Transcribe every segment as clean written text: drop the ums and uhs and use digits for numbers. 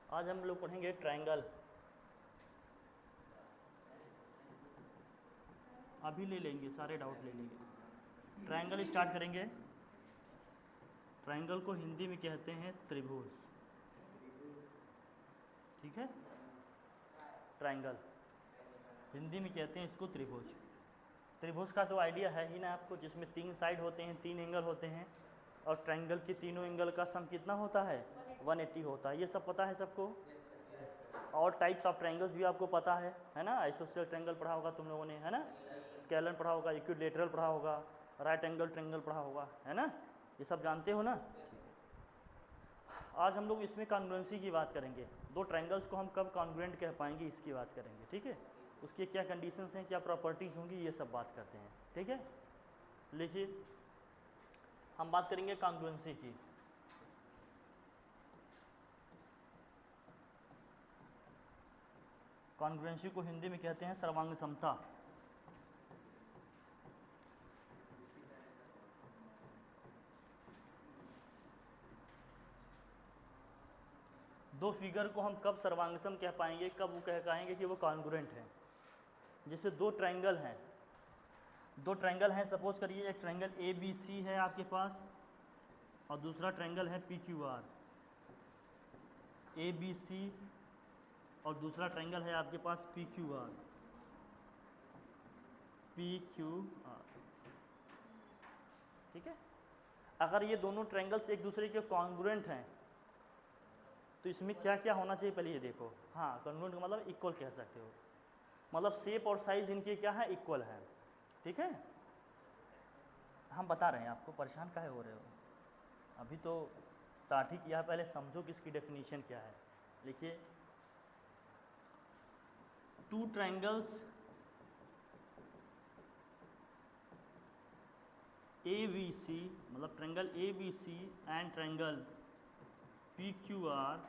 आज हम लोग पढ़ेंगे ट्रायंगल। अभी ले लेंगे, सारे डाउट ले लेंगे। ट्रायंगल स्टार्ट करेंगे। ट्रायंगल को हिंदी में कहते हैं त्रिभुज। ठीक है, ट्रायंगल हिंदी में कहते हैं इसको त्रिभुज। त्रिभुज का तो आइडिया है ही ना आपको, जिसमें 3 साइड होते हैं, 3 एंगल होते हैं, और ट्रायंगल के तीनों एंगल का सम कितना होता है? 180 होता है। ये सब पता है सबको। और टाइप्स ऑफ ट्रायंगल्स भी आपको पता है ना। आइसोसेल ट्रायंगल पढ़ा होगा तुम लोगों ने, है ना। स्केलर पढ़ा होगा, इक्विलेटरल पढ़ा होगा, राइट एंगल ट्रायंगल पढ़ा होगा, है ना। ये सब जानते हो ना। आज हम लोग इसमें कॉन्ग्रुएंसी की बात करेंगे। दो ट्रायंगल्स को हम कब कॉन्ग्रुएंट कह पाएंगे, इसकी बात करेंगे। ठीक है, उसके क्या कंडीशंस हैं, क्या प्रॉपर्टीज़ होंगी, ये सब बात करते हैं। ठीक है, लिखिए, हम बात करेंगे कॉन्ग्रुएंसी की। कॉन्ग्रुएंसी को हिंदी में कहते हैं सर्वांग समता। दो फिगर को हम कब सर्वांगसम कह पाएंगे, कब वो कह पाएंगे कि वो कॉन्ग्रुएंट है। जैसे दो ट्रायंगल हैं, सपोज करिए एक ट्रायंगल ए बी सी है आपके पास, और दूसरा ट्रायंगल है P Q R. A B C और दूसरा ट्रायंगल है आपके पास पी क्यू आर। ठीक है, अगर ये दोनों ट्रायंगल्स एक दूसरे के कॉन्ग्रुएंट हैं तो इसमें क्या क्या होना चाहिए, पहले ये देखो। हाँ, कॉन्ग्रुएंट का मतलब इक्वल कह सकते हो, मतलब शेप और साइज इनके क्या है, इक्वल है। ठीक है, हम बता रहे हैं आपको, परेशान काहे हो रहे हो। अभी तो स्टार्ट ही किया, पहले समझो कि इसकी डेफिनेशन क्या है। लिखिए, two triangles A B C, मतलब triangle A B C and triangle P Q R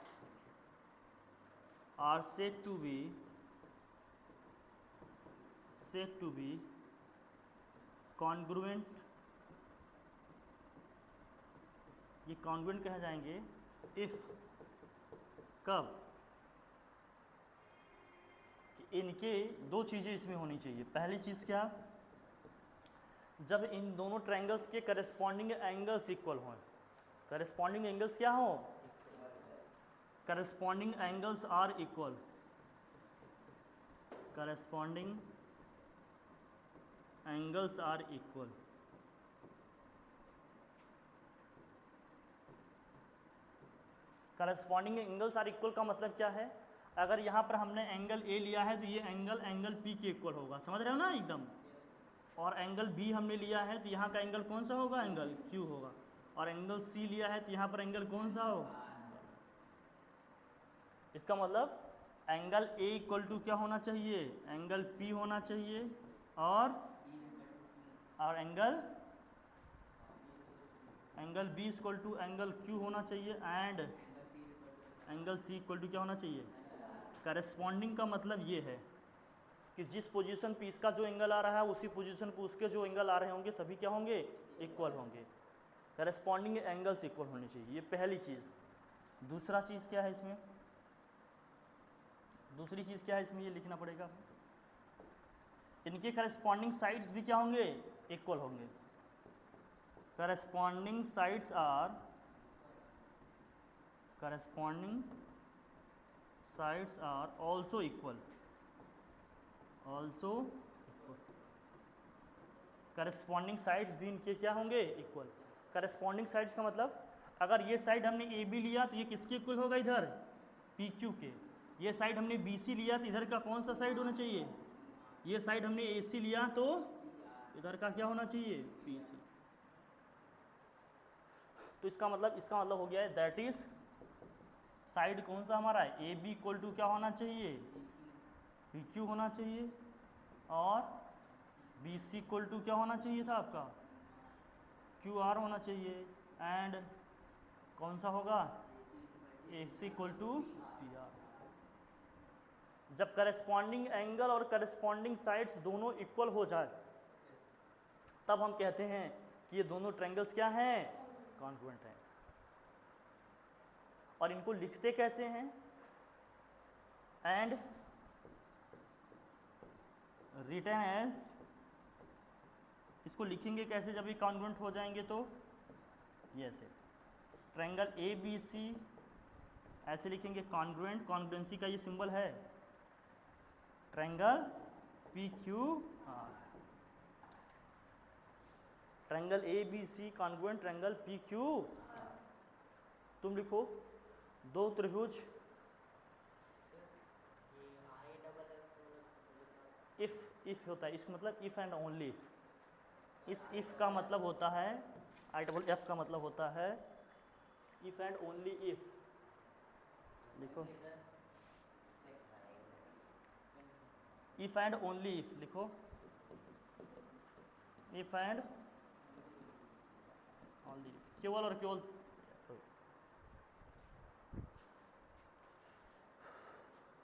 said to be congruent। ये कॉन्ग्रुएंट कहे जाएंगे इफ, कब कि इनके दो चीज़ें इसमें होनी चाहिए। पहली चीज़ क्या, जब इन दोनों ट्रायंगल्स के करस्पॉन्डिंग एंगल्स इक्वल हों। करस्पॉन्डिंग एंगल्स क्या हो? Corresponding angles are equal. Corresponding angles are equal. Corresponding angles are equal का मतलब क्या है, अगर यहाँ पर हमने एंगल ए लिया है तो ये एंगल पी के इक्वल होगा, समझ रहे हो ना एकदम। और एंगल बी हमने लिया है तो यहाँ का एंगल कौन सा होगा, एंगल क्यू होगा। और एंगल सी लिया है तो यहाँ पर एंगल कौन सा हो। इसका मतलब एंगल ए इक्वल टू क्या होना चाहिए, एंगल पी होना चाहिए, और angle B equal to angle Q होना चाहिए, and angle C equal to क्या होना चाहिए। करस्पॉन्डिंग का मतलब ये है कि जिस पोजीशन पे इसका जो एंगल आ रहा है उसी पोजीशन पे उसके जो एंगल आ रहे होंगे सभी क्या होंगे, इक्वल होंगे। करस्पॉन्डिंग एंगल्स इक्वल होनी चाहिए, ये पहली चीज़। दूसरा चीज़ क्या है इसमें, दूसरी चीज़ क्या है इसमें, ये लिखना पड़ेगा। इनके करस्पॉन्डिंग साइड्स भी क्या होंगे, इक्वल होंगे। Corresponding sides are also equal. Corresponding sides भी इनके क्या होंगे, इक्वल। करस्पॉन्डिंग साइड्स का मतलब, अगर ये साइड हमने ए बी लिया तो ये किसके इक्वल होगा, इधर पी क्यू के। ये साइड हमने बी सी लिया तो इधर का कौन सा साइड होना चाहिए, ये साइड हमने ए सी लिया तो इधर का क्या होना चाहिए, पी सी। तो इसका मतलब हो गया है, दैट इज साइड कौन सा हमारा है, ए बी इक्वल टू क्या होना चाहिए, पी क्यू होना चाहिए, और बी सी इक्वल टू क्या होना चाहिए था आपका, क्यू आर होना चाहिए, एंड कौन सा होगा, ए C equal to P R. जब करस्पॉन्डिंग एंगल और करस्पॉन्डिंग साइड्स दोनों इक्वल हो जाए तब हम कहते हैं कि ये दोनों ट्रायंगल्स क्या हैं, कॉन्ग्रुएंट हैं। और इनको लिखते कैसे हैं, एंड रिटन एज, इसको लिखेंगे कैसे जब ये कॉन्ग्रुएंट हो जाएंगे तो ये ऐसे, ट्रायंगल ए बी सी ऐसे लिखेंगे कॉन्ग्रुएंट, कॉन्ग्रुएंसी का ये सिंबल है triangle P Q R, triangle A B C congruent triangle P Q. तुम लिखो दो त्रिभुज इफ होता है, इसका मतलब इफ एंड ओनली इफ, इस इफ का मतलब होता है, आई डबल एफ का मतलब होता है इफ एंड ओनली इफ। लिखो इफ एंड ओनली इफ, लिखो इफ एंड ओनली इफ, केवल और केवल।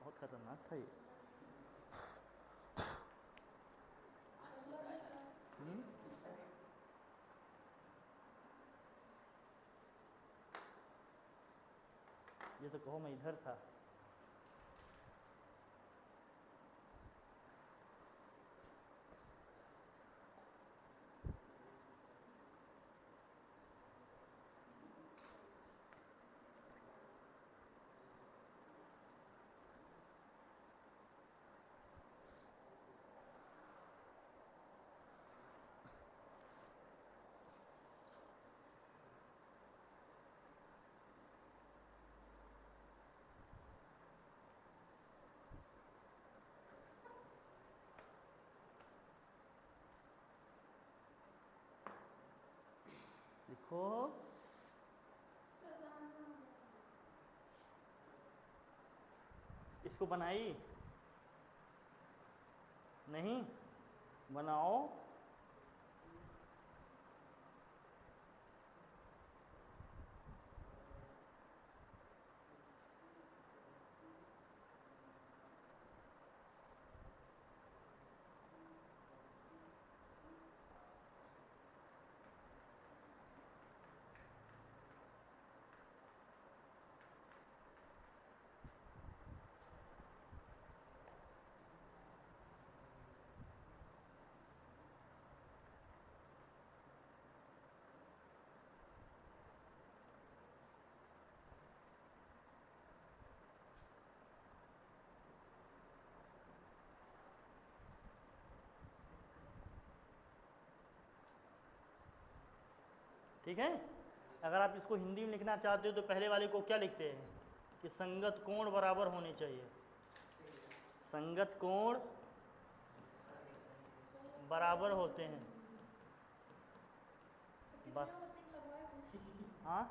बहुत खतरनाक था ये। ये तो कहो मैं इधर था। लिखो इसको बनाई नहीं, बनाओ ठीक है। अगर आप इसको हिंदी में लिखना चाहते हो तो पहले वाले को क्या लिखते हैं कि संगत कोण बराबर होने चाहिए, संगत कोण बराबर होते हैं। हाँ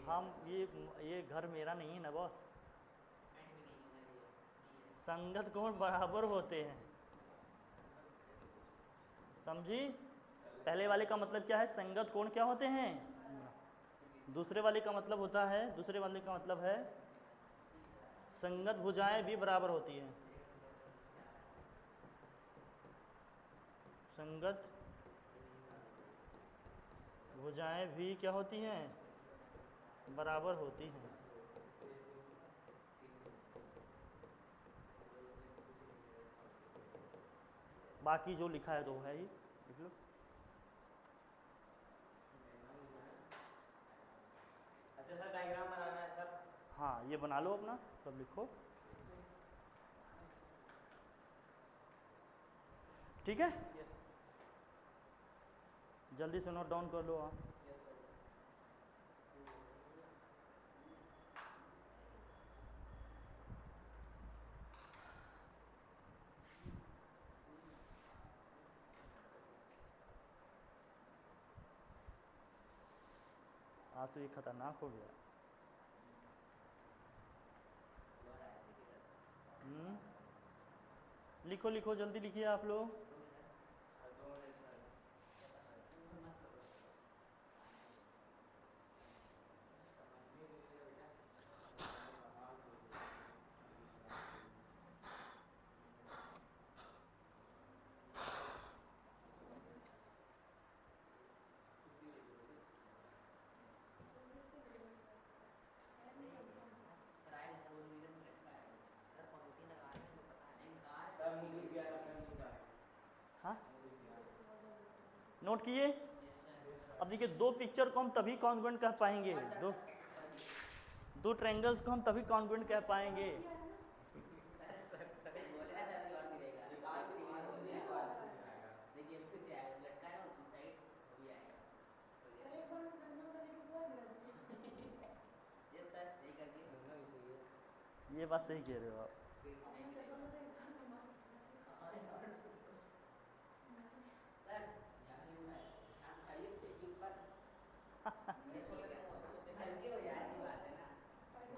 हम ये घर मेरा नहीं है ना बॉस, संगत कोण बराबर होते हैं, समझी। पहले वाले का मतलब क्या है, संगत कोण क्या होते हैं, दूसरे वाले का मतलब होता है, दूसरे वाले का मतलब है संगत भुजाएं भी बराबर होती हैं, संगत भुजाएं भी क्या होती हैं, बराबर होती हैं। बाकी जो लिखा है तो है ही, लिख लो। अच्छा सर डायग्राम बनाना है सर। हाँ ये बना लो अपना, सब लिखो, ठीक है। यस जल्दी से नोट डाउन कर लो आप। आज तो ये खतरनाक हो गया। लिखो लिखो जल्दी लिखिए आप लोग। नोट किए? अब देखिए दो पिक्चर को हम तभी कॉन्ग्रुएंट कह पाएंगे, दो ट्रायंगल्स को हम तभी कॉन्ग्रुएंट कह पाएंगे। ये बात सही कह रहे हो आप।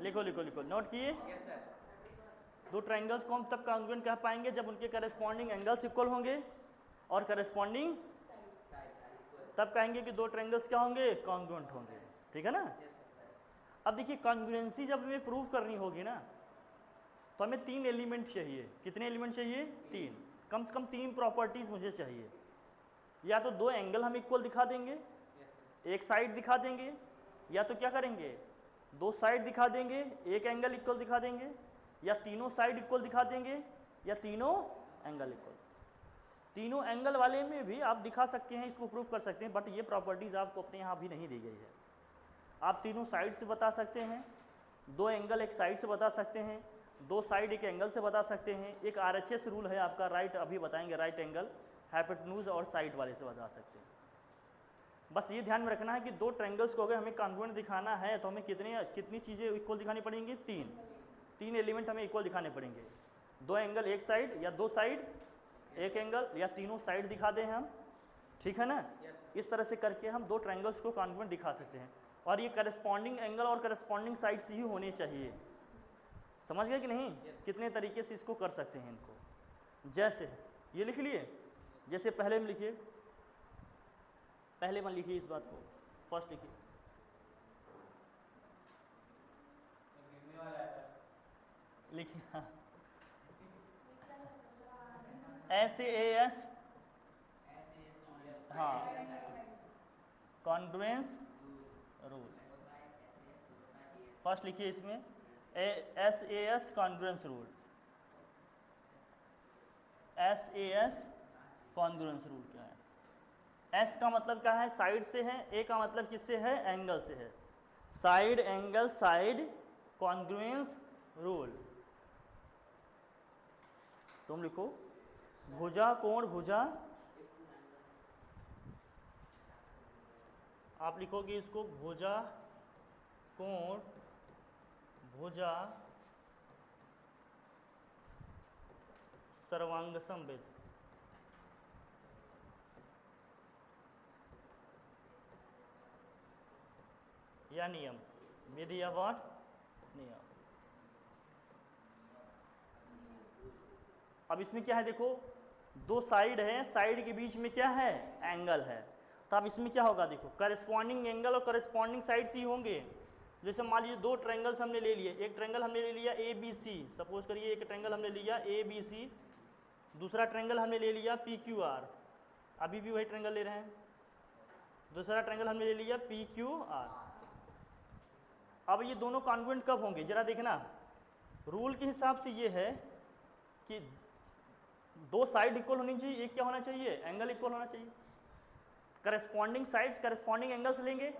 लिखो लिखो लिखो, नोट किए? दो ट्रायंगल्स को हम तब कॉन्ग्रुएंट कह पाएंगे जब उनके करस्पॉन्डिंग एंगल्स इक्वल होंगे और करस्पॉन्डिंग, तब कहेंगे कि दो ट्रायंगल्स क्या होंगे, कॉन्ग्रुएंट होंगे। ठीक है ना? अब देखिए कॉन्ग्रुएंसी जब हमें प्रूव करनी होगी ना, तो हमें 3 एलिमेंट चाहिए। कितने एलिमेंट चाहिए? 3। कम से कम 3 प्रॉपर्टीज मुझे चाहिए। या तो दो एंगल हम इक्वल दिखा देंगे, एक साइड दिखा देंगे, या तो क्या करेंगे, दो साइड दिखा देंगे, एक एंगल इक्वल दिखा देंगे, या तीनों साइड इक्वल दिखा देंगे, या तीनों एंगल इक्वल। तीनों एंगल वाले में भी आप दिखा सकते हैं, इसको प्रूफ कर सकते हैं, बट ये प्रॉपर्टीज़ आपको अपने यहाँ भी नहीं दी गई है। आप तीनों साइड से बता सकते हैं, दो एंगल एक साइड से बता सकते हैं, दो साइड एक एंगल से बता सकते हैं। एक RHS रूल है आपका, राइट, अभी बताएंगे, राइट एंगल, हाइपोटेन्यूज और साइड वाले से बता सकते हैं। बस ये ध्यान में रखना है कि दो ट्रायंगल्स को अगर हमें कॉन्ग्रुएंट दिखाना है तो हमें कितनी चीज़ें इक्वल दिखानी पड़ेंगी? 3 एलिमेंट हमें इक्वल दिखाने पड़ेंगे। दो एंगल एक साइड, या दो साइड एक एंगल, या तीनों साइड दिखा दें हम। ठीक है ना? इस तरह से करके हम दो ट्रायंगल्स को कॉन्ग्रुएंट दिखा सकते हैं, और ये करस्पॉन्डिंग एंगल और करस्पॉन्डिंग साइड्स ही होने चाहिए। समझ गए कि नहीं? कितने तरीके से इसको कर सकते हैं इनको। जैसे ये लिख लिए, जैसे पहले में लिखिए, पहले में लिखिए इस बात को, फर्स्ट लिखिए, लिखिए, हाँ, SAS, हाँ, कॉन्ग्रुएंस रूल। फर्स्ट लिखिए इसमें SAS congruence rule. SAS congruence rule क्या है? S का मतलब क्या है? साइड से है। A का मतलब किससे है? एंगल से है। Side angle side congruence rule. तुम लिखो भुजा कोण भुजा, आप लिखोगे इसको भुजा कोण भुजा सर्वांग समवेत। या नियम, विधि या व्हाट? नियम। अब इसमें क्या है देखो, दो साइड है, साइड के बीच में क्या है? एंगल है। तो अब इसमें क्या होगा देखो, करस्पॉन्डिंग एंगल और करस्पॉन्डिंग साइड्स ही होंगे। जैसे मान लीजिए दो ट्रायंगल्स हमने ले लिए, एक ट्रायंगल हमने ले लिया ABC, सपोज करिए एक ट्रायंगल हमने लिया ABC, दूसरा ट्रायंगल हमने ले लिया PQR, अभी भी वही ट्रायंगल ले रहे हैं। दूसरा ट्रायंगल हमने ले लिया PQR। अब ये दोनों कॉन्ग्रुएंट कब होंगे जरा देखना। रूल के हिसाब से ये है कि दो साइड इक्वल होनी चाहिए, एक क्या होना चाहिए? एंगल इक्वल होना चाहिए। करस्पॉन्डिंग साइड्स करस्पॉन्डिंग एंगल्स लेंगे।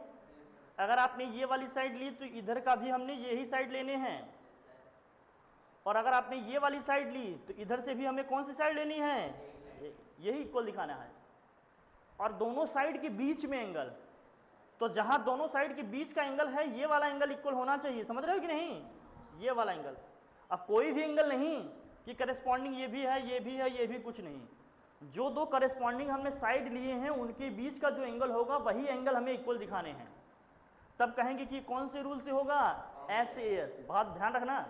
अगर आपने ये वाली साइड ली तो इधर का भी हमने यही साइड लेने हैं, और अगर आपने ये वाली साइड ली तो इधर से भी हमें कौन सी साइड लेनी है? यही इक्वल दिखाना है। और दोनों साइड के बीच में एंगल, तो जहां दोनों साइड के बीच का एंगल है ये वाला एंगल इक्वल होना चाहिए। समझ रहे हो कि नहीं? ये वाला एंगल। अब कोई भी एंगल नहीं कि करस्पॉन्डिंग ये भी है, ये भी है, ये भी कुछ नहीं। जो दो करस्पॉन्डिंग हमने साइड लिए हैं उनके बीच का जो एंगल होगा वही एंगल हमें इक्वल दिखाने हैं। तब कहेंगे कि कौन से रूल से होगा? SAS। बहुत ध्यान रखना,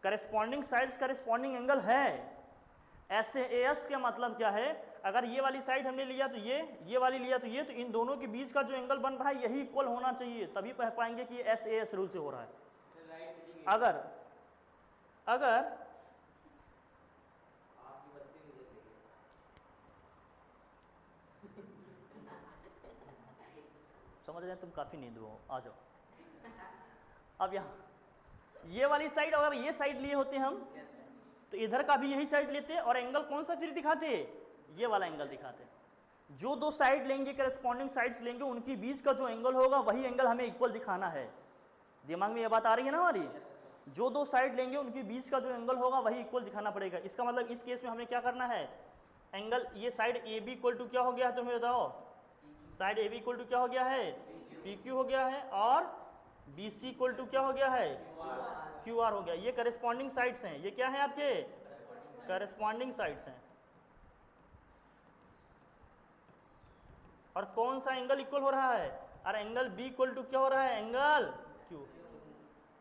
करस्पॉन्डिंग साइड्स करस्पॉन्डिंग एंगल है। SAS का मतलब क्या है? अगर ये वाली साइड हमने लिया तो ये वाली लिया तो ये, तो इन दोनों के बीच का जो एंगल बन रहा है यही इक्वल होना चाहिए, तभी कह पाएंगे कि SAS रूल से हो रहा है। अगर समझ रहे हैं तुम, काफ़ी नींद हो, आ जाओ। अब यहाँ ये वाली साइड, अगर ये साइड लिए होते हम तो इधर का भी यही साइड लेते और एंगल कौन सा फिर दिखाते? ये वाला एंगल दिखाते। जो दो साइड लेंगे, करस्पॉन्डिंग साइड्स लेंगे, उनके बीच का जो एंगल होगा वही एंगल हमें इक्वल दिखाना है। दिमाग में ये बात आ रही है ना हमारी? जो दो साइड लेंगे उनके बीच का जो एंगल होगा वही इक्वल दिखाना पड़ेगा। इसका मतलब इस केस में हमें क्या करना है, एंगल ये side A B equal to क्या हो गया है तुम्हें बताओ? Side A B equal to क्या हो गया है? पी क्यू हो गया है, और बी सी इक्वल टू क्या हो गया है? क्यू आर हो गया। ये करस्पॉन्डिंग साइड्स हैं, ये क्या है आपके करस्पॉन्डिंग साइड्स हैं। और कौन सा एंगल इक्वल हो रहा है? और एंगल बी इक्वल टू क्या हो रहा है? Angle Q.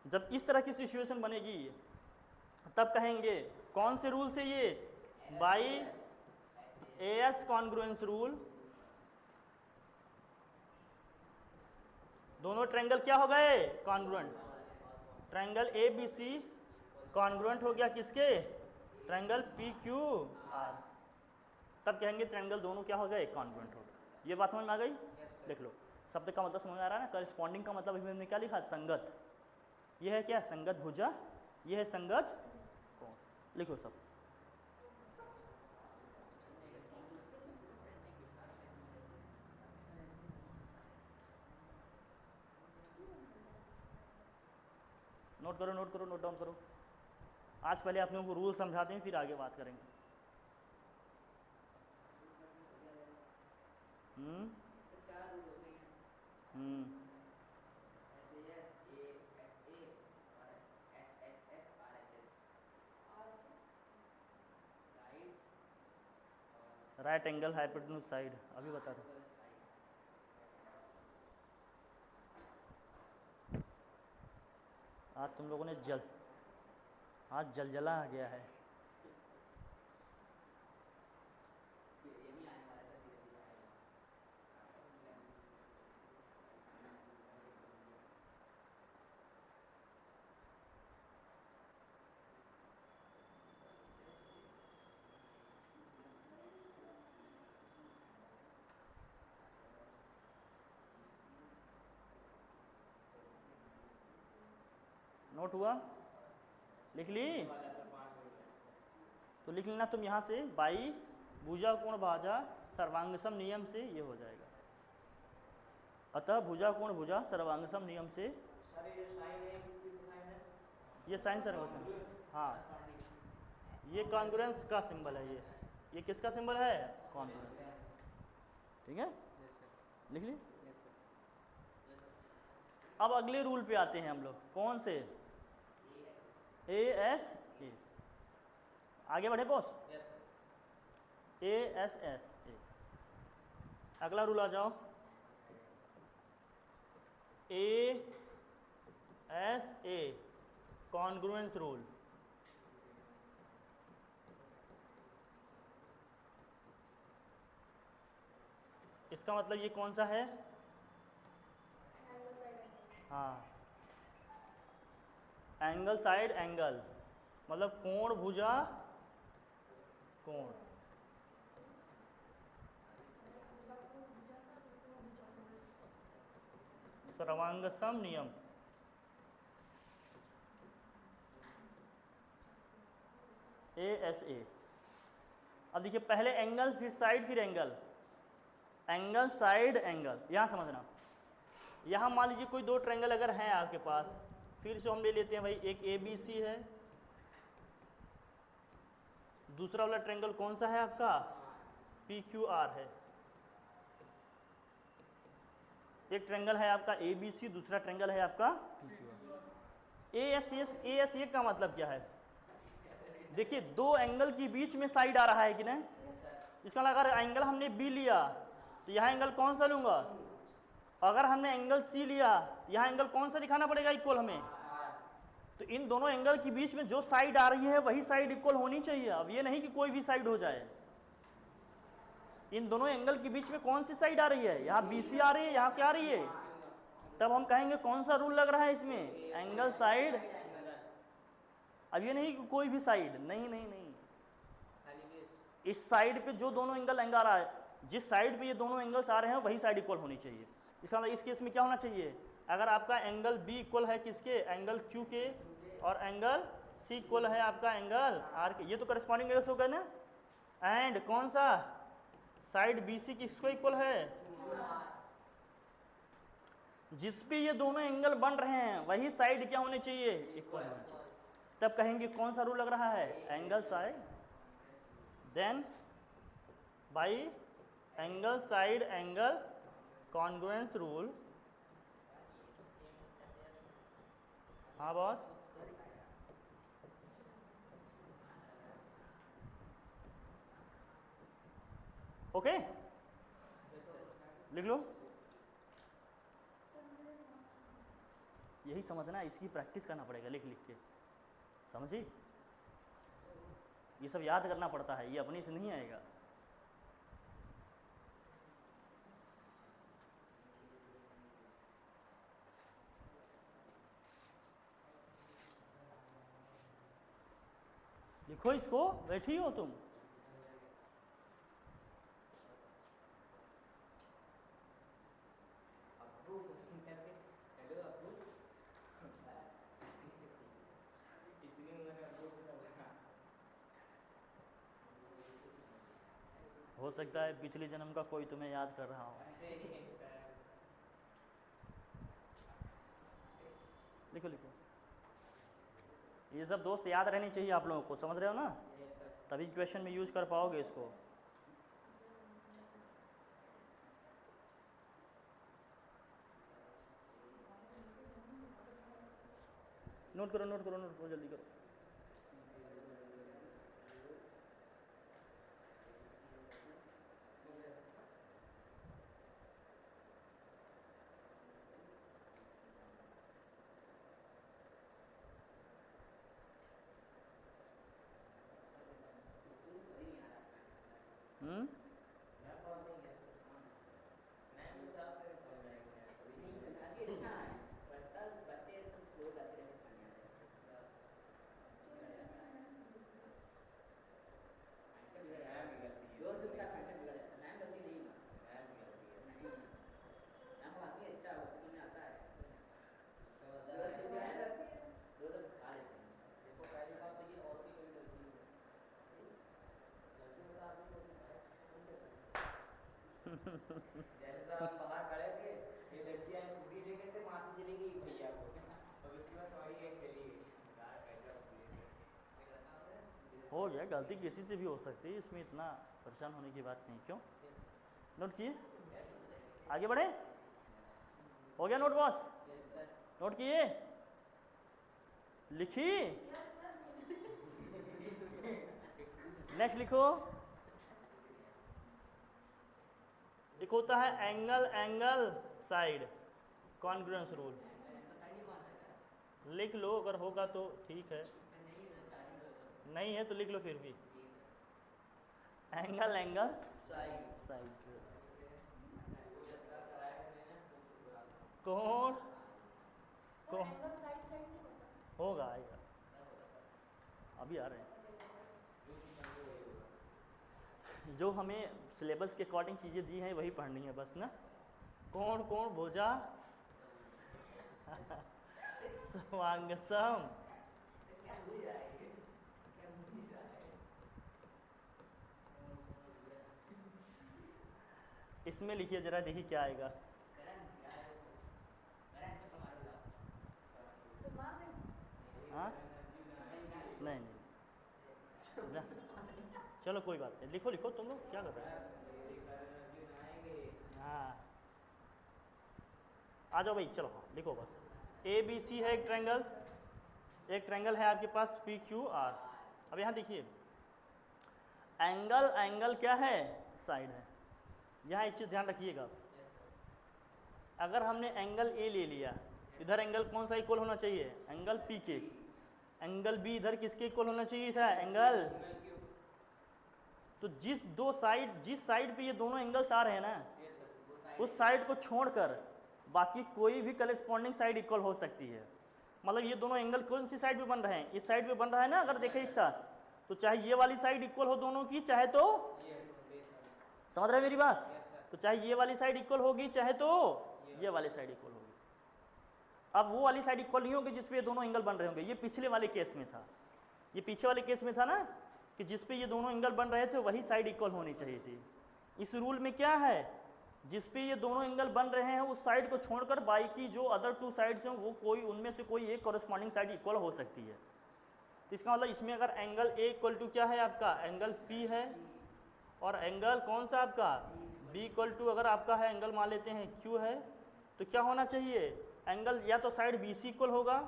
जब इस तरह की सिचुएशन बनेगी तब कहेंगे कौन से रूल से? ये by A S congruence rule. दोनों ट्रायंगल क्या हो गए? Congruent. Triangle A B C congruent हो गया किसके? Triangle P Q R. तब कहेंगे ट्रायंगल दोनों क्या हो गए? कॉन्ग्रुएंट हो गए। ये बात समझ में आ गई? देख लो, शब्द का मतलब समझ में आ रहा है ना? करस्पॉन्डिंग का मतलब अभी हमने क्या लिखा? संगत। ये है क्या? संगत भुजा। ये है संगत कोण। लिखो सब। नोट करो, नोट करो, नोट डाउन करो। आज पहले आप लोगों को रूल समझाते हैं, फिर आगे बात करेंगे। चार रूल होते हैं। राइट एंगल हाइपोटेन्यूज साइड अभी बता दो। आज तुम लोगों ने आज जलजला आ गया है। नोट हुआ? लिख ली? तो लिख लेना तुम यहाँ से, बाई भुजा कोण भाजा सर्वांगसम नियम से ये हो जाएगा। अतः भुजा कोण भुजा सर्वांगसम नियम से। सर ये साइन है, किस चीज का साइन है? ये साइन सर्वसम, हाँ ये कॉन्ग्रुएंस का सिंबल है। ये किसका सिंबल है? कॉन्ग्रुएंस। ठीक है, लिख ली? अब अगले रूल पे आते हैं हम लोग। कौन से? A S A. आगे बढ़े बॉस? A S A. अगला रूल आ जाओ। A S A congruence rule. इसका मतलब ये कौन सा है? हाँ, एंगल साइड एंगल, मतलब कोण भुजा कोण। सर्वांगसम नियम। A S A. अब देखिए, पहले एंगल फिर साइड फिर एंगल, एंगल साइड एंगल। यहाँ समझना, यहाँ मान लीजिए कोई दो ट्रायंगल अगर हैं आपके पास, फिर से हम ले लेते हैं भाई, एक ए बी सी है, दूसरा वाला ट्रायंगल कौन सा है आपका? पी क्यू आर है। एक ट्रायंगल है आपका ए बी सी, दूसरा ट्रायंगल है आपका P Q R. A S A का मतलब क्या है? देखिए, दो एंगल के बीच में साइड आ रहा है कि नहीं? इसका मतलब अगर एंगल हमने बी लिया तो यहाँ एंगल कौन सा लूंगा? अगर हमने एंगल सी लिया, यहाँ एंगल कौन सा दिखाना पड़ेगा इक्वल हमें? तो इन दोनों एंगल के बीच में जो साइड आ रही है वही साइड इक्वल होनी चाहिए। अब ये नहीं कि कोई भी साइड हो जाए। इन दोनों एंगल के बीच में कौन सी साइड आ रही है? यहाँ बी सी आ रही है, यहाँ क्या आ रही है? तब हम कहेंगे कौन सा रूल लग रहा है इसमें? Angle side. अब ये नहीं कि कोई भी साइड, नहीं नहीं नहीं, इस साइड पे जो दोनों एंगल आ रहा है, जिस साइड पे ये दोनों एंगल्स आ रहे हैं वही साइड इक्वल होनी चाहिए। इसका मतलब इस केस में क्या होना चाहिए? अगर आपका एंगल बी इक्वल है किसके? एंगल क्यू के, और एंगल सी इक्वल है आपका एंगल आर के, ये तो करस्पॉन्डिंग एंगल्स हो गए ना। एंड कौन सा? साइड BC किसको इक्वल है? जिस पे ये दोनों एंगल बन रहे हैं वही साइड क्या होने चाहिए? इक्वल होना चाहिए। तब कहेंगे कौन सा रूल लग रहा है? Angle side. Then by angle side angle congruence rule. हाँ बॉस, ओके लिख लो। यही समझना है, इसकी प्रैक्टिस करना पड़ेगा लिख लिख के, समझी? ये सब याद करना पड़ता है, ये अपने से नहीं आएगा। लिखो इसको, बैठी हो तुम। हो सकता है पिछले जन्म का कोई तुम्हें याद कर रहा हो। लिखो लिखो, ये सब दोस्त याद रहनी चाहिए आप लोगों को, समझ रहे हो ना? तभी क्वेश्चन में यूज कर पाओगे इसको। नोट करो नोट करो नोट करो, जल्दी करो। जैसा हम बाहर खड़े थे, ये लड़कियां स्कूटी लेके से मारती चली गई भैया को, अब इसके बाद सॉरी एक चली गई। हो गया, गलती किसी से भी हो सकती है, इसमें इतना परेशान होने की बात नहीं। क्यों? नोट किए? आगे बढ़े? हो गया नोट बॉस? नोट किए? लिखी? नेक्स्ट लिखो। एक होता है angle angle side congruence rule. लिख लो, अगर होगा तो ठीक है, नहीं है तो लिख लो फिर भी। एंगल एंगल साइड कौन कौन होगा, आएगा, अभी आ रहे हैं। जो हमें सिलेबस के अकॉर्डिंग चीज़ें दी हैं वही पढ़नी है बस ना। कौन कौन भुजा स्वांगसम। इसमें लिखिए जरा, देखिए क्या आएगा। हाँ नहीं नहीं, चलो कोई बात नहीं, लिखो लिखो, तुम लोग क्या कर रहे हो? हाँ आ जाओ भाई, चलो हाँ लिखो बस। ABC है एक ट्रायंगल है आपके पास PQR। अब यहाँ देखिए, एंगल एंगल क्या है? साइड है। यहाँ एक चीज़ ध्यान रखिएगा, अगर हमने एंगल A ले लिया, इधर एंगल कौन सा इक्वल होना चाहिए? एंगल P के। एंगल B इधर किसके इक्वल होना चाहिए था? एंगल। तो जिस साइड पे ये दोनों एंगल्स आ रहे हैं ना, उस साइड को छोड़कर बाकी कोई भी करेस्पॉन्डिंग साइड इक्वल हो सकती है। मतलब ये दोनों एंगल कौन सी साइड पे बन रहे हैं? इस साइड पे बन रहा है ना, अगर देखें एक साथ, तो चाहे ये वाली साइड इक्वल हो दोनों की, चाहे तो, समझ रहे हैं मेरी बात? तो चाहे ये वाली साइड इक्वल होगी, चाहे तो ये वाली साइड इक्वल होगी। अब वो वाली साइड इक्वल नहीं होगी जिसपे ये दोनों एंगल बन रहे होंगे। ये पिछले वाले केस में था, ये पीछे वाले केस में था ना, कि जिस पे ये दोनों एंगल बन रहे थे वही साइड इक्वल होनी चाहिए थी। इस रूल में क्या है, जिस पे ये दोनों एंगल बन रहे हैं उस साइड को छोड़कर बाकी जो अदर टू साइड्स हैं वो कोई उनमें से कोई एक कॉरस्पॉन्डिंग साइड इक्वल हो सकती है। तो इसका मतलब इसमें अगर एंगल ए इक्वल टू क्या है आपका, एंगल पी है, और एंगल कौन सा आपका बी इक्वल टू अगर आपका है एंगल मान लेते हैं क्यू है, तो क्या होना चाहिए, एंगल या तो साइड बी सी इक्वल होगा,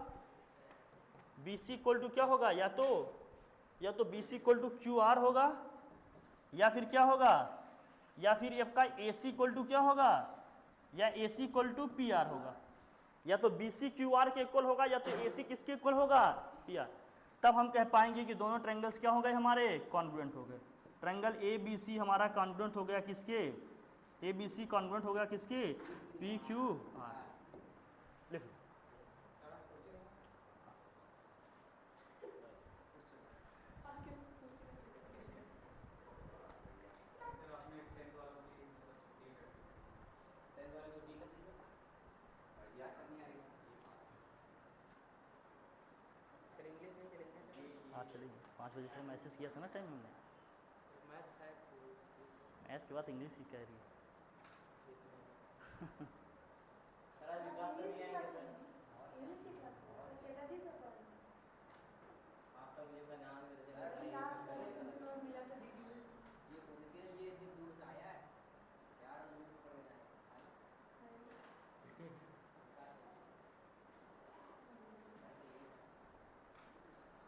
बी सी इक्वल टू क्या होगा, या तो B C equal to Q R होगा, या फिर क्या होगा, या फिर आपका ए सी इक्वल टू क्या होगा, या ए C equal to P R होगा। या तो बी सी क्यू आर के इक्वल होगा या तो ए सी किसके इक्वल होगा, पी आर। तब हम कह पाएंगे कि दोनों ट्रायंगल्स क्या हो गए हमारे, कॉन्ग्रुएंट हो गए। ट्रायंगल ए बी सी हमारा कॉन्ग्रुएंट हो गया किसके, ए बी सी कॉन्ग्रुएंट हो गया किसके, पी क्यू आर। लिख लो। हाँ चलिए, 5 बजे से मैसेज किया था ना टाइम हमने, मैथ के बाद इंग्लिश ही कह रही है। इंग्लिश की क्लास में सर चटर्जी सर पढ़ा आपका मुझे का नाम मेरे से सर लास्ट टाइम जिनसे मैं मिला था जीडी में ये उनके लिए इतनी दूर से आया है यार, दूर से पड़ जाए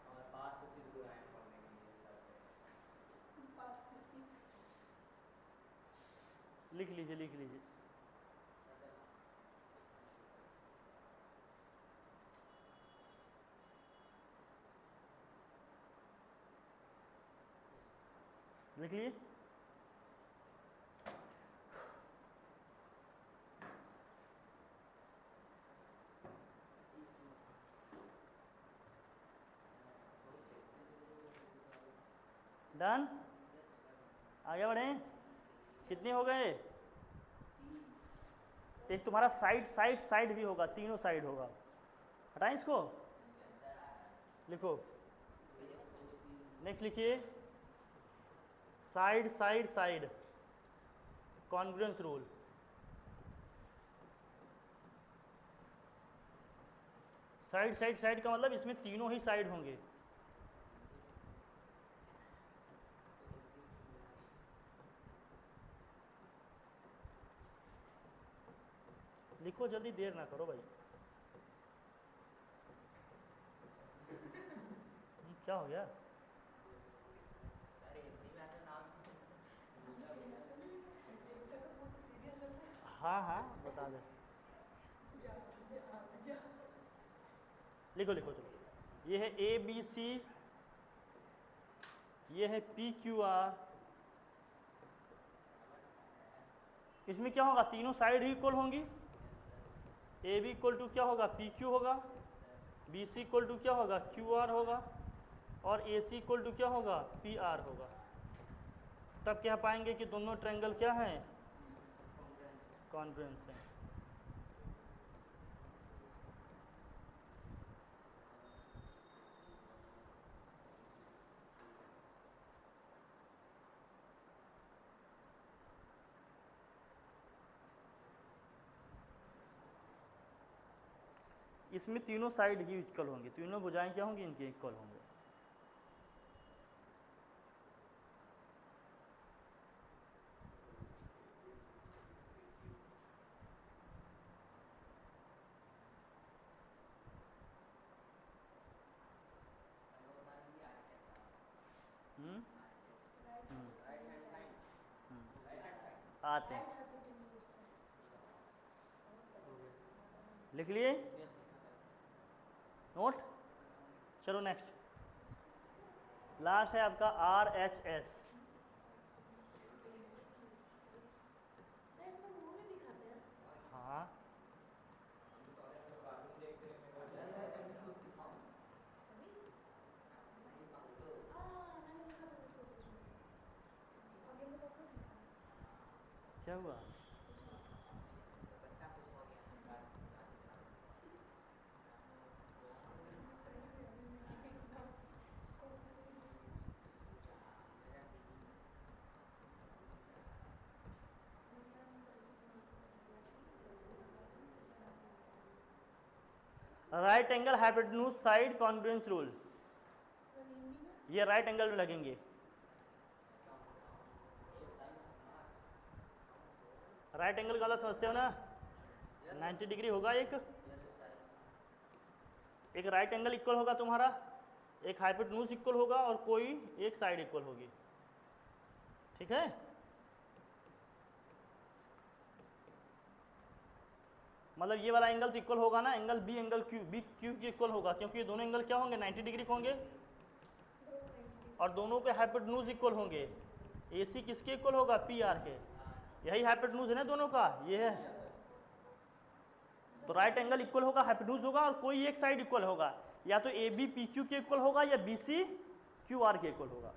और पास से इतनी दूर आए पढ़ने के लिए सर पास लिख लीजिए लिख लीजिए। लिख लिए। डन, आगे बढ़ें। कितने हो गए, एक तुम्हारा साइड साइड साइड भी होगा, तीनों साइड होगा, हटाएं इसको, लिखो। नेक्स्ट लिखिए, side side side congruence rule. Side side side का मतलब इसमें तीनों ही साइड होंगे। लिखो जल्दी, देर ना करो भाई। क्या हो गया, सर हिंदी में ऐसा नाम हाँ हाँ बता दे, लिखो लिखो चलो। ये है ए बी सी, ये है पी क्यू आर। इसमें क्या होगा, तीनों साइड ही इक्वल होंगी। ए बी इक्वल टू क्या होगा, पी क्यू होगा, बी सी इक्वल टू क्या होगा, क्यू आर होगा, और ए सी इक्वल टू क्या होगा, पी आर होगा। तब कह पाएंगे कि दोनों ट्रायंगल क्या हैं, कॉन्ग्रुएंट हैं। इसमें तीनों साइड ही इक्वल होंगे, तीनों भुजाएं क्या होंगी, इनके इक्वल होंगे। हम्म आते हैं, लिख लिए नोट। चलो नेक्स्ट, लास्ट है आपका आर एच एस। सर इसमें मूवी दिखाते हैं हाँ मैंने देखा था उसको उसमें आगे में देखो क्या हुआ, बच्चा कुछ हो गया सरकार right angle hypotenuse side congruence rule, sir Hindi में ये राइट एंगल में लगेंगे। राइट एंगल का मतलब समझते हो ना, 90 डिग्री होगा एक राइट एंगल इक्वल होगा तुम्हारा, एक हाइपोटेन्यूज इक्वल होगा और कोई एक साइड इक्वल होगी, ठीक है। मतलब ये वाला एंगल तो इक्वल होगा ना, angle B angle Q, B Q के इक्वल होगा, क्योंकि ये दोनों एंगल क्या होंगे 90 डिग्री के होंगे और दोनों के हाइपोटेन्यूज इक्वल होंगे। ए सी किसके इक्वल होगा, पी आर के, यही हाइपोटेन्यूज है ना दोनों का, ये है। तो राइट एंगल इक्वल होगा, हाइपोटेन्यूज होगा और कोई एक साइड इक्वल होगा, या तो ए बी पी क्यू के इक्वल होगा या बी सी क्यू आर के इक्वल होगा,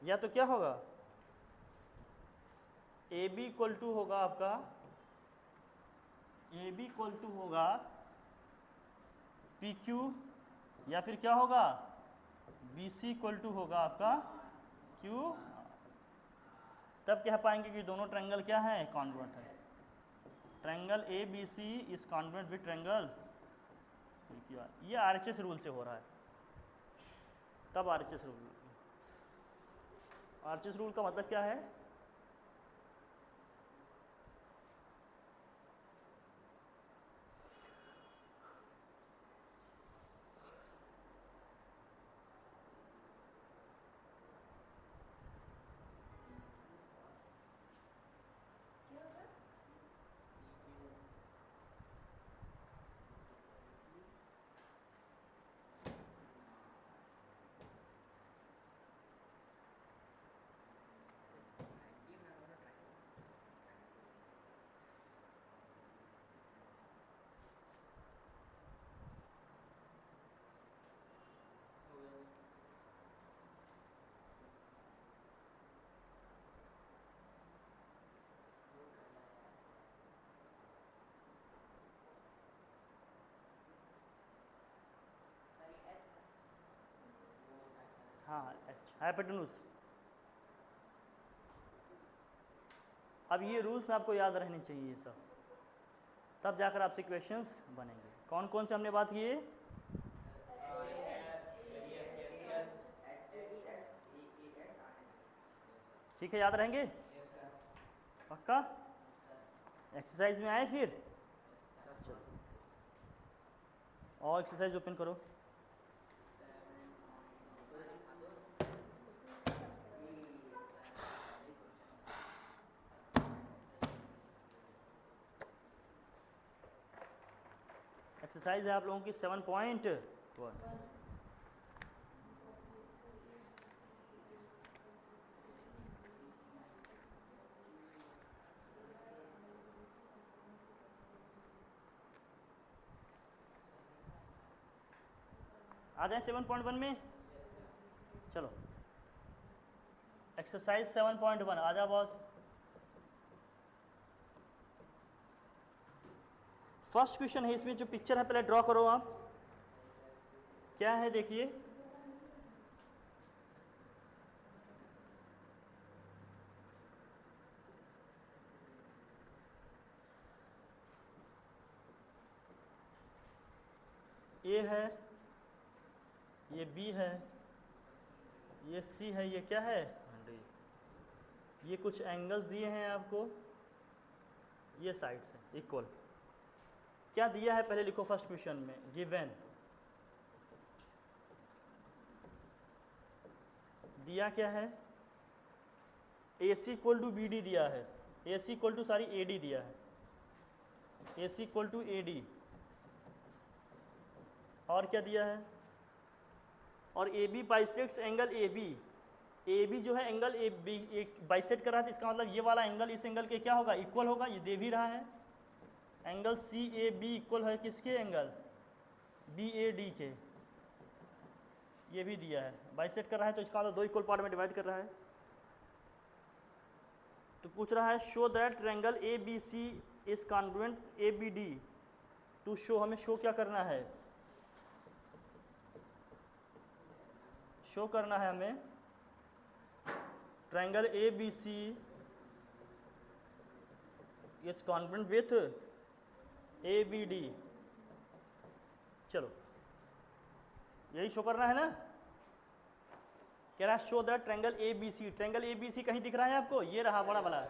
या तो क्या होगा ए बी इक्वल टू होगा आपका, ए बी इक्वल टू होगा पी क्यू, या फिर क्या होगा बी सी इक्वल टू होगा आपका क्यू। तब कह पाएंगे कि दोनों ट्रायंगल क्या है, कॉन्ग्रुएंट है। Triangle A B C is congruent with triangle, ये आरएचएस रूल से हो रहा है। तब आरएचएस रूल, आरएचएस रूल का मतलब क्या है, क्या होगा? हाँ हाइपोटेन्यूज। अब ये रूल्स आपको याद रहने चाहिए सब, तब जाकर आपसे क्वेश्चंस बनेंगे। कौन कौन से हमने बात किए, ठीक है, याद रहेंगे पक्का। एक्सरसाइज में आए फिर, चलो और एक्सरसाइज ओपन करो। एक्सरसाइज है आप लोगों की 7.1। आ जाए 7.1 में, चलो एक्सरसाइज 7.1 आ जाओ बॉस। फर्स्ट क्वेश्चन है, इसमें जो पिक्चर है पहले ड्रॉ करो आप, क्या है देखिए, ए है, ये बी है, ये सी है, ये क्या है, ये कुछ एंगल्स दिए हैं आपको, ये साइड्स हैं इक्वल। क्या दिया है पहले लिखो फर्स्ट क्वेश्चन में, गिवन दिया क्या है, A C equal to B D दिया है, A C equal to sorry A D दिया है, A C equal to A D, और क्या दिया है, और A B bisects angle A B जो है एंगल ए बी एक बाइसेक्ट कर रहा था, इसका मतलब ये वाला एंगल इस एंगल के क्या होगा, इक्वल होगा, ये दे भी रहा है। Angle C A B equal है किसके, एंगल बी ए डी के, ये भी दिया है, बाइसेक्ट कर रहा है तो इसका मतलब दो इक्वल पार्ट में डिवाइड कर रहा है। तो पूछ रहा है show that triangle A B C is congruent A B D, to show, हमें शो क्या करना है, शो करना है हमें triangle A B C is congruent with A B D चलो यही शो करना है ना। कह रहा है show the triangle A B C. Triangle A B C कहीं दिख रहा है आपको? ये रहा बड़ा वाला।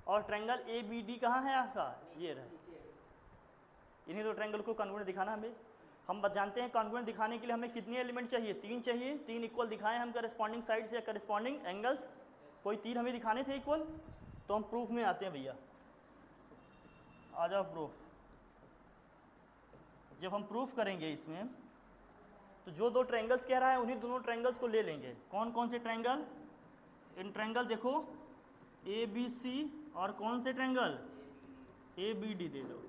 और ट्रायंगल ए बी डी कहाँ है आपका? ये रहा। इन्हीं दो ट्रायंगल को कॉन्ग्रुएंट दिखाना हमें। हम बस जानते हैं कॉन्ग्रुएंट दिखाने के लिए हमें कितने एलिमेंट चाहिए? 3 चाहिए। 3 इक्वल दिखाएं हम करस्पॉन्डिंग साइड्स या करस्पॉन्डिंग एंगल्स। कोई 3 हमें दिखाने थे इक्वल। तो हम प्रूफ में आते हैं भैया। आ जाओ प्रूफ। जब हम प्रूफ करेंगे इसमें तो जो 2 ट्रायंगल्स कह रहा है उन्हीं दोनों ट्रायंगल्स को ले लेंगे। कौन कौन से ट्रायंगल? इन ट्रायंगल देखो ए बी सी और कौन से ट्रायंगल? ए बी डी दे दो।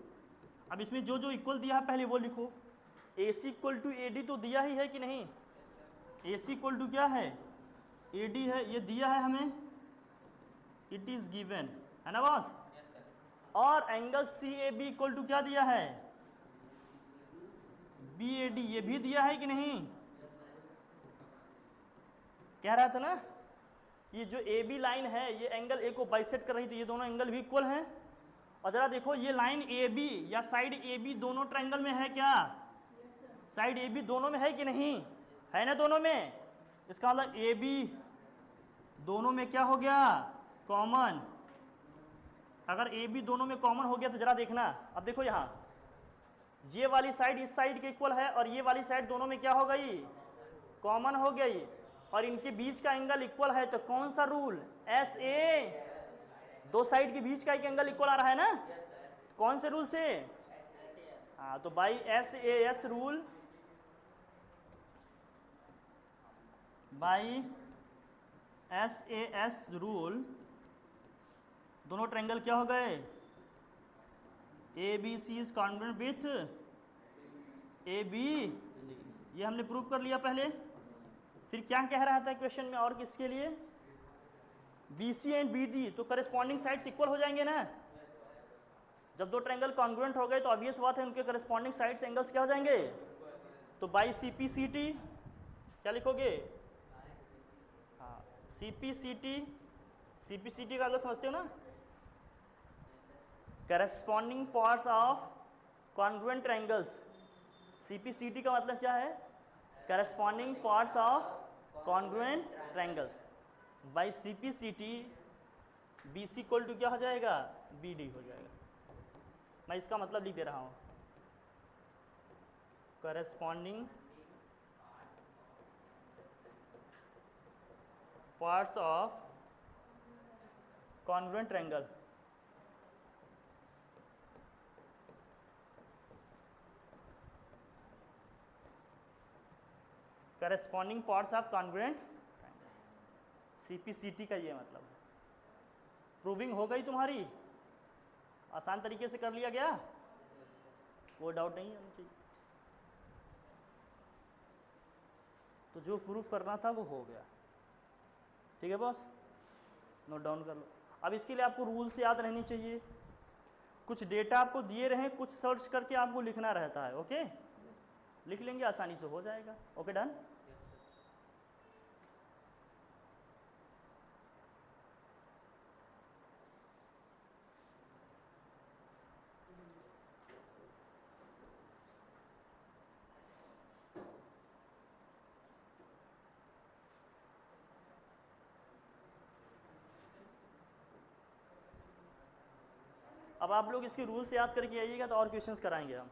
अब इसमें जो जो इक्वल दिया है पहले वो लिखो। ए C equal to A D तो दिया ही है कि नहीं? ए सी इक्वल टू क्या है? ए डी है, ये दिया है हमें, इट इज गिवन है ना बॉस। और angle C A B equal to क्या दिया है? बी ए डी, ये भी दिया है कि नहीं? कह रहा था ना ये जो ए बी लाइन है ये एंगल ए को बाइसेक्ट कर रही थी, ये दोनों एंगल भी इक्वल हैं। और जरा देखो ये लाइन ए बी या साइड ए बी दोनों ट्रायंगल में है क्या? साइड ए बी दोनों में है कि नहीं? है ना दोनों में। इसका मतलब ए बी दोनों में क्या हो गया? कॉमन। अगर ए बी दोनों में कॉमन हो गया तो जरा देखना। अब देखो यहाँ ये वाली साइड इस साइड के इक्वल है और ये वाली साइड दोनों में क्या हो गई? कॉमन हो गई। और इनके बीच का एंगल इक्वल है तो कौन सा रूल? S A. दो साइड के बीच का एक एंगल इक्वल आ रहा है ना, कौन से रूल से? हाँ, तो by S A S rule, by S A S rule दोनों ट्रायंगल क्या हो गए? A B C is congruent with A B. ये हमने प्रूव कर लिया पहले। फिर क्या कह रहा था क्वेश्चन में और किसके लिए? B C and B D, तो करस्पॉन्डिंग साइड्स इक्वल हो जाएंगे ना। जब 2 ट्रायंगल कॉन्ग्रुएंट हो गए तो ऑब्वियस बात है उनके करस्पॉन्डिंग साइड्स एंगल्स क्या हो जाएंगे? तो by C P C T क्या लिखोगे? हाँ, C P C T. C P C T का मतलब समझते हो ना? Corresponding parts of congruent triangles. C P C T का मतलब क्या है? Corresponding parts of congruent triangles. By C P C T B C equal to क्या हो जाएगा? बी डी हो जाएगा। मैं इसका मतलब लिख दे रहा हूँ, corresponding parts of congruent triangle. Corresponding parts of congruent CPCT का ये मतलब है। प्रूविंग हो गई तुम्हारी? आसान तरीके से कर लिया गया, कोई डाउट नहीं होना चाहिए। तो जो प्रूफ करना था वो हो गया। ठीक है बॉस, नोट डाउन कर लो। अब इसके लिए आपको रूल्स याद रहनी चाहिए। कुछ डेटा आपको दिए रहे, कुछ सर्च करके आपको लिखना रहता है। ओके, लिख लेंगे आसानी से हो जाएगा। Okay done. अब आप लोग इसके रूल्स याद करके आइएगा तो और क्वेश्चंस कराएंगे हम।